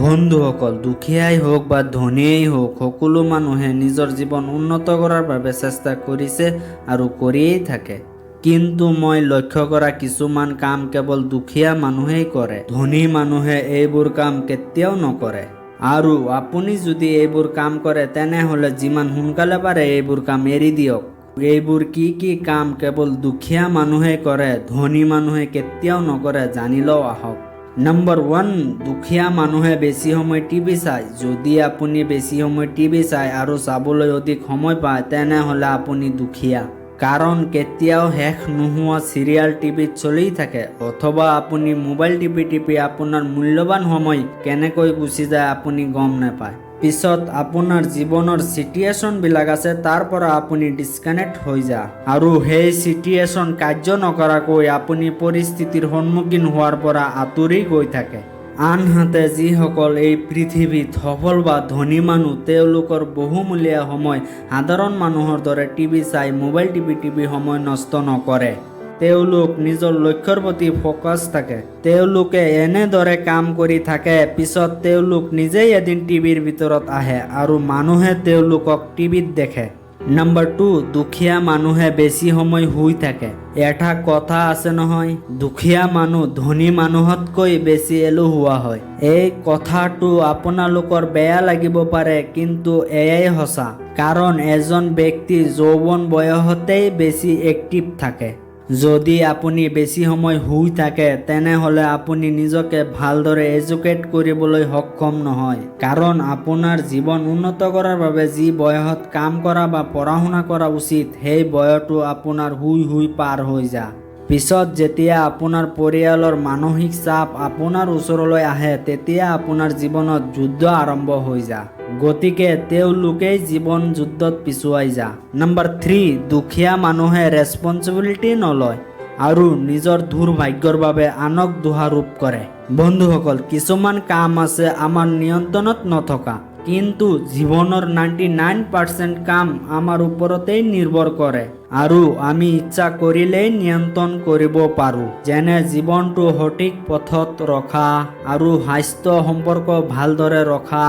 বন্ধুসকল, দুখীয়াই হোক বা ধনীয়েই হোক, সকলো মানুহে নিজৰ জীৱন উন্নত কৰাৰ বাবে চেষ্টা কৰিছে আৰু কৰিয়েই থাকে। কিন্তু মই লক্ষ্য কৰা কিছুমান কাম কেৱল দুখীয়া মানুহেই কৰে, ধনী মানুহে এইবোৰ কাম কেতিয়াও নকৰে। আৰু আপুনি যদি এইবোৰ কাম কৰে তেনেহ'লে যিমান সোনকালে পাৰে এইবোৰ কাম এৰি দিয়ক। এইবোৰ কি কি কাম কেৱল দুখীয়া মানুহে কৰে, ধনী মানুহে কেতিয়াও নকৰে, জানি লওঁ আহক। নম্বৰ 1, দুখীয়া মানুহে বেছি সময় টিভি চায়। যদি আপুনি বেছি সময় টিভি চায় আৰু চাবলৈ অধিক সময় পায় তেনেহ'লে আপুনি দুখীয়া। কাৰণ কেতিয়াও শেষ নোহোৱা চিৰিয়েল টিভিত চলি থাকে, অথবা আপুনি মোবাইল টিপি আপোনাৰ মূল্যৱান সময় কেনেকৈ গুচি যায় আপুনি গম নাপায়। পিছত আপোনাৰ জীৱনৰ চিটুৱেশ্যনবিলাক আছে, তাৰ পৰা আপুনি ডিছকানেক্ট হৈ যায় আৰু সেই চিটুৱেশ্যন কাৰ্য নকৰাকৈ আপুনি পৰিস্থিতিৰ সন্মুখীন হোৱাৰ পৰা আঁতৰি গৈ থাকে। আনহাতে যিসকল এই পৃথিৱীত সফল বা ধনী মানুহ, তেওঁলোকৰ বহুমূলীয়া সময় সাধাৰণ মানুহৰ দৰে টিভি চাই মোবাইল টিপি সময় নষ্ট নকৰে। তেওঁলোক নিজৰ লক্ষ্যৰ প্ৰতি ফ'কাছ থাকে। তেওঁলোকে এনেদৰে কাম কৰি থাকে, পিছত তেওঁলোক নিজেই এদিন টিভিৰ ভিতৰত আহে আৰু মানুহে তেওঁলোকক টিভিত দেখে। নম্বৰ 2, দুখীয়া মানুহে বেছি সময় শুই থাকে। এটা কথা আছে নহয়, দুখীয়া মানুহ ধনী মানুহতকৈ বেছি এলেহুৱা হয়। এই কথাটো আপোনালোকৰ বেয়া লাগিব পাৰে, কিন্তু এয়াই সঁচা। কাৰণ এজন ব্যক্তি যৌৱন বয়সতেই বেছি এক্টিভ থাকে। যদি আপুনি বেছি সময় শুই থাকে তেনেহ'লে আপুনি নিজকে ভালদৰে এডুকেট কৰিবলৈ সক্ষম নহয়। কাৰণ আপোনাৰ জীৱন উন্নত কৰাৰ বাবে যি বয়সত কাম কৰা বা পঢ়া শুনা কৰা উচিত, সেই বয়সটো আপোনাৰ শুই পাৰ হৈ যায়। পিছত যেতিয়া আপোনাৰ পৰিয়ালৰ মানসিক চাপ আপোনাৰ ওচৰলৈ আহে, তেতিয়া আপোনাৰ জীৱনত যুদ্ধ আৰম্ভ হৈ যায়। গতিকে তেওঁলোকেই জীৱন যুদ্ধত পিছুৱাই যায়। নম্বৰ 3, দুখীয়া মানুহে ৰেছপঞ্চিবিলিটি নলয় আৰু নিজৰ দুৰ্ভাগ্যৰ বাবে আনক দোষাৰোপ কৰে। বন্ধুসকল, কিছুমান কাম আছে আমাৰ নিয়ন্ত্ৰণত নথকা, কিন্তু জীৱনৰ 99% কাম আমাৰ ওপৰতেই নিৰ্ভৰ কৰে আৰু আমি ইচ্ছা কৰিলেই নিয়ন্ত্ৰণ কৰিব পাৰোঁ। যেনে জীৱনটো সঠিক পথত ৰখা আৰু স্বাস্থ্য সম্পৰ্ক ভালদৰে ৰখা।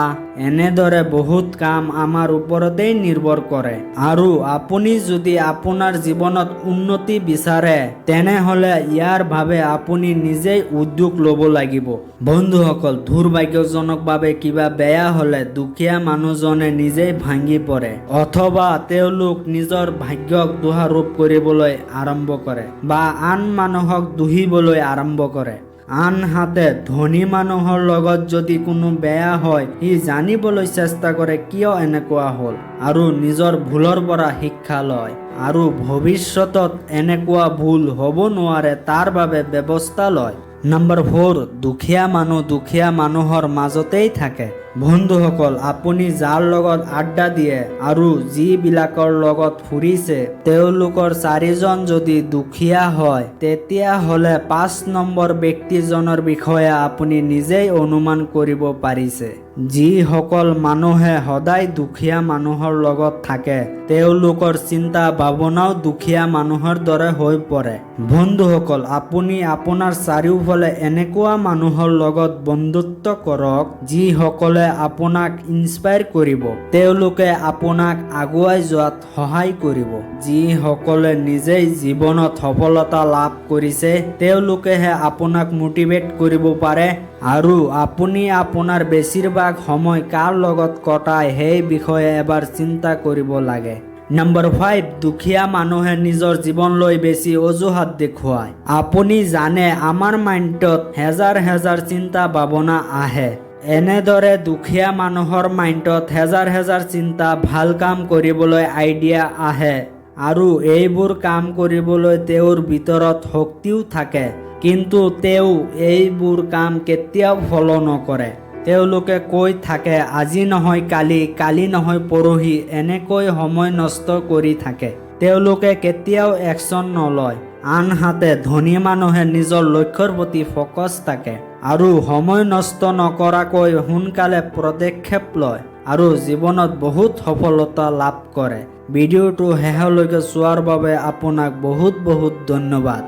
এনেদৰে বহুত কাম আমাৰ ওপৰতেই নিৰ্ভৰ কৰে। আৰু আপুনি যদি আপোনাৰ জীৱনত উন্নতি বিচাৰে তেনেহ'লে ইয়াৰ বাবে আপুনি নিজেই উদ্যোগ ল'ব লাগিব। বন্ধুসকল, দুৰ্ভাগ্যজনকভাৱে কিবা বেয়া হ'লে দুখীয়া মানুহজনে নিজেই ভাঙি পৰে, অথবা তেওঁলোক নিজৰ ভাগ্যক দোষাৰোপ কৰিবলৈ আৰম্ভ কৰে বা আন মানুহক দোষিবলৈ আৰম্ভ কৰে। আনহাতে ধনী মানুহৰ লগত যদি কোনো বেয়া হয়, সি জানিবলৈ চেষ্টা কৰে কিয় এনেকুৱা হ'ল আৰু নিজৰ ভুলৰ পৰা শিক্ষা লয় আৰু ভৱিষ্যতত এনেকুৱা ভুল হ'ব নোৱাৰে তাৰ বাবে ব্যৱস্থা লয়। নম্বৰ 4, দুখীয়া মানুহ দুখীয়া মানুহৰ মাজতেই থাকে। বন্ধুসকল, আপুনি যাৰ লগত আড্ডা দিয়ে আৰু যিবিলাকৰ লগত ফুৰিছে, তেওঁলোকৰ 4জন যদি দুখীয়া হয় তেতিয়াহ'লে 5 নম্বৰ ব্যক্তিজনৰ বিষয়ে আপুনি নিজেই অনুমান কৰিব পাৰিছে। যিসকল মানুহে সদায় দুখীয়া মানুহৰ লগত থাকে, তেওঁলোকৰ চিন্তা ভাৱনাও দুখীয়া মানুহৰ দৰে হৈ পৰে। বন্ধুসকল, আপুনি আপোনাৰ চাৰিওফালে এনেকুৱা মানুহৰ লগত বন্ধুত্ব কৰক যিসকলে আপোনাক ইনস্পায়াৰ কৰিব। তেওঁলোকে আপোনাক আগুৱাই যোৱাত সহায় কৰিব। যিসকলে নিজেই জীৱনত সফলতা লাভ কৰিছে, তেওঁলোকেহে আপোনাক মটিভেট কৰিব পাৰে। আৰু আপুনি আপোনাৰ বেছিভাগ সময় কাৰ লগত কটায় সেই বিষয়ে এবাৰ চিন্তা কৰিব লাগে। নম্বৰ 5, দুখীয়া মানুহে নিজৰ জীৱনলৈ বেছি অজুহাত দেখুৱায়। আপুনি জানে আমাৰ মাইণ্ডত হেজাৰ চিন্তা ভাৱনা আহে। এনেদৰে দুখীয়া মানুহৰ মাইণ্ডত হেজাৰ চিন্তা, ভাল কাম কৰিবলৈ আইডিয়া আহে আৰু এইবোৰ কাম কৰিবলৈ তেওঁৰ ভিতৰত শক্তিও থাকে, কিন্তু তেওঁ এইবোৰ কাম কেতিয়াও ফলো নকৰে। তেওঁলোকে কৈ থাকে আজি নহয় কালি, কালি নহয় পৰহি, এনেকৈ সময় নষ্ট কৰি থাকে। তেওঁলোকে কেতিয়াও একশ্যন নলয়। আনহাতে ধনী মানুহে নিজৰ লক্ষ্যৰ প্ৰতি ফ'কাছ থাকে আৰু সময় নষ্ট নকৰাকৈ সোনকালে পদক্ষেপ লয় আৰু জীৱনত বহুত সফলতা লাভ কৰে। ভিডিঅ'টো শেষলৈকে চোৱাৰ বাবে আপোনাক বহুত ধন্যবাদ।